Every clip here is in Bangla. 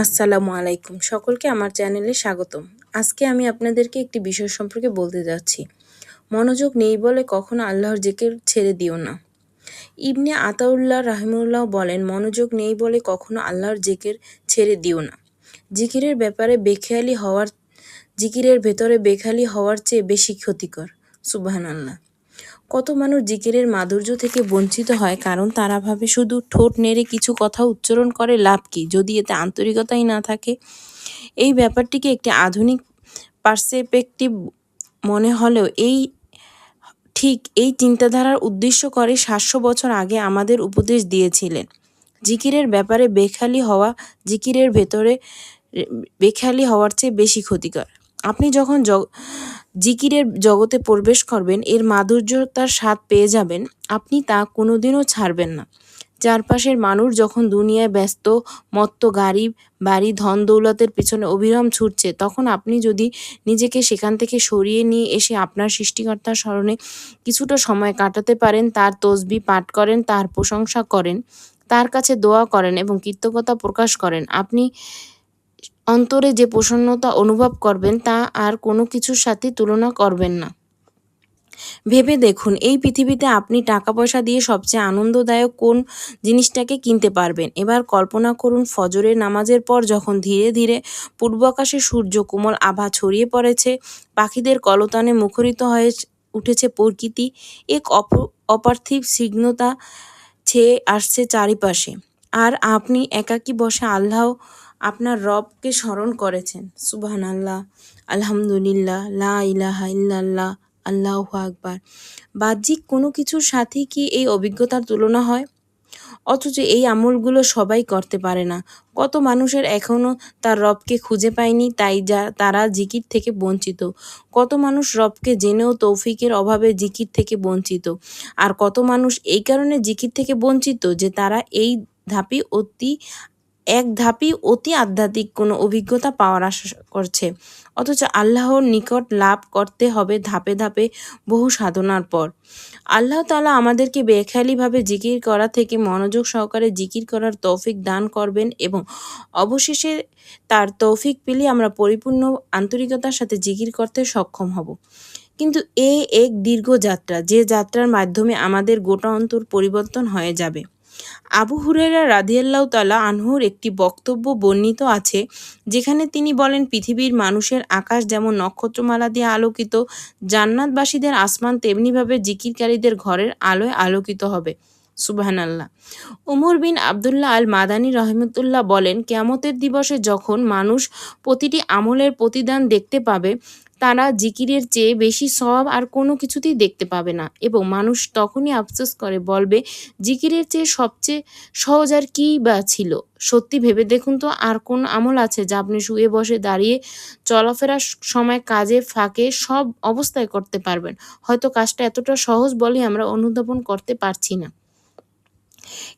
আসসালামু আলাইকুম। সকলকে আমার চ্যানেলে স্বাগতম। আজকে আমি আপনাদেরকে একটি বিষয় সম্পর্কে বলতে যাচ্ছি। মনোযোগ নেই বলে কখনো আল্লাহর জিকির ছেড়ে দিও না। ইবনে আতাউল্লাহ রাহিমাহুল্লাহ বলেন, মনোযোগ নেই বলে কখনো আল্লাহর জিকির ছেড়ে দিও না। জিকিরের ব্যাপারে জিকিরের ভেতরে বেখালি হওয়ার চেয়ে বেশি ক্ষতিকর। সুবহানাল্লাহ। কত মানুষ জিকিরের মাধুর্য থেকে বঞ্চিত হয় কারণ তারা ভাবে শুধু ঠোঁট নেড়ে কিছু কথা উচ্চারণ করে লাভ কি, যদি এতে আন্তরিকতাই না থাকে। এই ব্যাপারটিকে একটি আধুনিক পার্সপেক্টিভ মনে হলেও এই চিন্তাধারার উদ্দেশ্য করে ৭০০ বছর আগে আমাদের উপদেশ দিয়েছিলেন। জিকিরের ব্যাপারে জিকিরের ভেতরে বেখালি হওয়ার চেয়ে বেশি ক্ষতিকর। আপনি যখন জিকিরের জগতে প্রবেশ করবেন, এর মাধুর্যতার স্বাদ পেয়ে যাবেন, আপনি তা কোনোদিনও ছাড়বেন না। চারপাশের মানুষ যখন দুনিয়ায় ব্যস্ত, মত্ত, গাড়ি বাড়ি ধন দৌলতের পিছনে অবিরাম ছুটছে, তখন আপনি যদি নিজেকে সেখান থেকে সরিয়ে নিয়ে এসে আপনার সৃষ্টিকর্তার স্মরণে কিছুটা সময় কাটাতে পারেন, তার তসবিহ পাঠ করেন, তার প্রশংসা করেন, তার কাছে দোয়া করেন এবং কৃতজ্ঞতা প্রকাশ করেন, আপনি অন্তরে যে প্রসন্নতা অনুভব করবেন তা আর কোনো কিছুর সাথে তুলনা করবেন না। ভেবে দেখুন, এই পৃথিবীতে আপনি টাকা পয়সা দিয়ে সবচেয়ে আনন্দদায়ক কোন জিনিসটাকে কিনতে পারবেন? এবার কল্পনা করুন, ফজরের নামাজের পর যখন ধীরে ধীরে পূর্ব আকাশে সূর্য কোমল আভা ছড়িয়ে পড়েছে, পাখিদের কলতানে মুখরিত হয়ে উঠেছে প্রকৃতি, এক অপার্থিব স্নিগ্ধতা ছেয়ে আসছে চারিপাশে, আর আপনি একাকী বসে আপনার রবকে স্মরণ করেছেন। সুবহানাল্লাহ, আলহামদুলিল্লাহ, লা ইলাহা ইল্লাল্লাহ, আল্লাহু আকবার। বাহ্যিক কোনো কিছুর সাথে কি এই অভিজ্ঞতার তুলনা হয়? অথচ এই আমলগুলো সবাই করতে পারে না। কত মানুষের এখনও তার রবকে খুঁজে পায়নি, তাই তারা জিকির থেকে বঞ্চিত। কত মানুষ রবকে জেনেও তৌফিকের অভাবে জিকির থেকে বঞ্চিত। আর কত মানুষ এই কারণে জিকির থেকে বঞ্চিত যে তারা এক ধাপই অতি আধ্যাত্মিক কোনো অভিজ্ঞতা পাওয়ার আশা করছে, অথচ আল্লাহর নিকট লাভ করতে হবে ধাপে ধাপে বহু সাধনার পর। আল্লাহ তাআলা আমাদেরকে বেখেয়ালিভাবে জিকির করা থেকে মনোযোগ সহকারে জিকির করার তৌফিক দান করবেন এবং অবশেষে তার তৌফিক পেলে আমরা পরিপূর্ণ আন্তরিকতার সাথে জিকির করতে সক্ষম হব। কিন্তু এক দীর্ঘ যাত্রা, যে যাত্রার মাধ্যমে আমাদের গোটা অন্তর পরিবর্তন হয়ে যাবে। আবু হুরায়রা রাদিয়াল্লাহু তাআলা আনহুর একটি বক্তব্য বর্ণিত আছে, যেখানে তিনি বলেন, পৃথিবীর মানুষের আকাশ যেমন নক্ষত্রমালা দিয়ে আলোকিত, জান্নাতবাসীদের আসমান তেমনিভাবে জিকিরকারীদের ঘরের আলোয় আলোকিত হবে। সুবহানাল্লাহ। উমর বিন আবদুল্লাহ আল মাদানী রাহিমাহুল্লাহ বলেন, কিয়ামতের দিবসে যখন মানুষ প্রতিটি আমলের প্রতিদান দেখতে পাবে, তারা জিকিরের চেয়ে বেশি সওয়াব আর কোনো কিছুতেই দেখতে পাবে না, এবং মানুষ তখনই আফসোস করে বলবে, জিকিরের চেয়ে সবচেয়ে সহজ আর কী বা ছিল? সত্যি ভেবে দেখুন তো, আর কোন আমল আছে যা আপনি শুয়ে বসে দাঁড়িয়ে চলাফেরার সময় কাজে ফাঁকে সব অবস্থায় করতে পারবেন? হয়তো কাজটা এতটা সহজ বলেই আমরা অনুধাবন করতে পারছি না।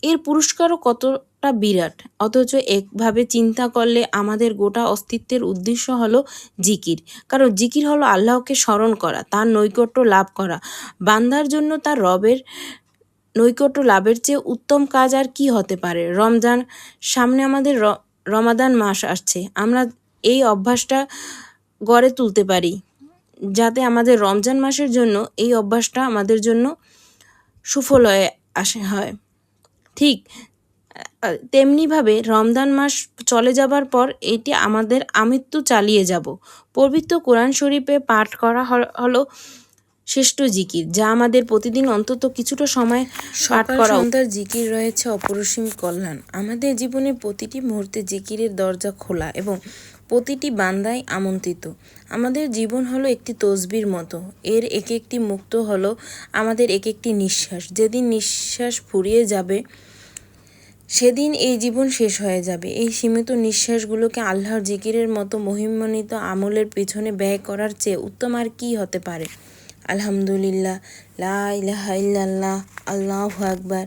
এর পুরস্কারও কতটা বিরাট, অথচ একভাবে চিন্তা করলে আমাদের গোটা অস্তিত্বের উদ্দেশ্য হলো জিকির। কারণ জিকির হলো আল্লাহকে স্মরণ করা, তার নৈকট্য লাভ করা। বান্দার জন্য তার রবের নৈকট্য লাভের চেয়ে উত্তম কাজ আর কি হতে পারে? সামনে আমাদের রমাদান মাস আসছে। আমরা এই অভ্যাসটা গড়ে তুলতে পারি, যাতে আমাদের রমজান মাসের জন্য এই অভ্যাসটা আমাদের জন্য সুফল হয়ে হয়। ঠিক তেমনিভাবে রমজান মাস চলে যাবার পর এটি আমাদের আমৃত্যু চালিয়ে যাব। পবিত্র কোরআন শরীফে পাঠ করা হলো শ্রেষ্ঠ জিকির, যা আমাদের প্রতিদিন অন্তত কিছুটা সময় পাঠ করা। সন্ধ্যার জিকির রয়েছে অপরিসীম কল্যাণ। আমাদের জীবনে প্রতিটি মুহূর্তে জিকিরের দরজা খোলা এবং প্রতিটি বান্দাই আমন্ত্রিত। আমাদের জীবন হলো একটি তসবির মতো, এর এক একটি মুক্ত হলো আমাদের এক একটি নিঃশ্বাস। যেদিন নিঃশ্বাস ফুরিয়ে যাবে, সেদিন এই জীবন শেষ হয়ে যাবে। এই সীমিত নিঃশ্বাসগুলোকে আল্লাহর জিকিরের মতো মহিমান্বিত আমলের পিছনে ব্যয় করার চেয়ে উত্তম আর কী হতে পারে? আলহামদুলিল্লাহ, লা ইলাহা ইল্লাল্লাহ, আল্লাহু আকবার,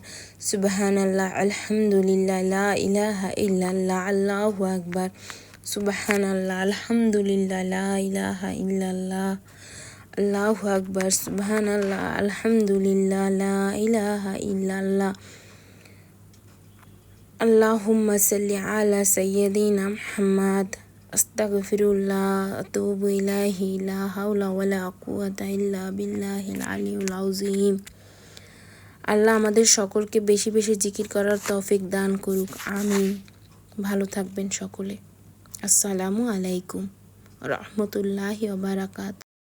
সুবহানাল্লাহ, আলহামদুলিল্লাহ, লা ইলাহা ইল্লাল্লাহ, আল্লাহু আকবার, সুবহানাল্লাহ, আলহামদুলিল্লাহ, লা ইলাহা ইল্লাল্লাহ, আল্লাহু আকবার, সুবহানাল্লাহ, আলহামদুলিল্লাহ, লা ইলাহা ইল্লাল্লাহ, আল্লাহুম্মা সাল্লি আলা সাইয়্যিদিনা মুহাম্মাদ। আস্তাগফিরুল্লাহ আতুবু ইলাইহি লা হাওলা ওয়ালা কুওয়াতা ইল্লা বিল্লাহিল আলিয়্যিল আযীম। আল্লাহ আমাদের সকলকে বেশি বেশি জিকির করার তৌফিক দান করুক, আমিন। ভালো থাকবেন সকলে। আসসালামু আলাইকুম রাহমাতুল্লাহি ওয়া বারাকাতুহু।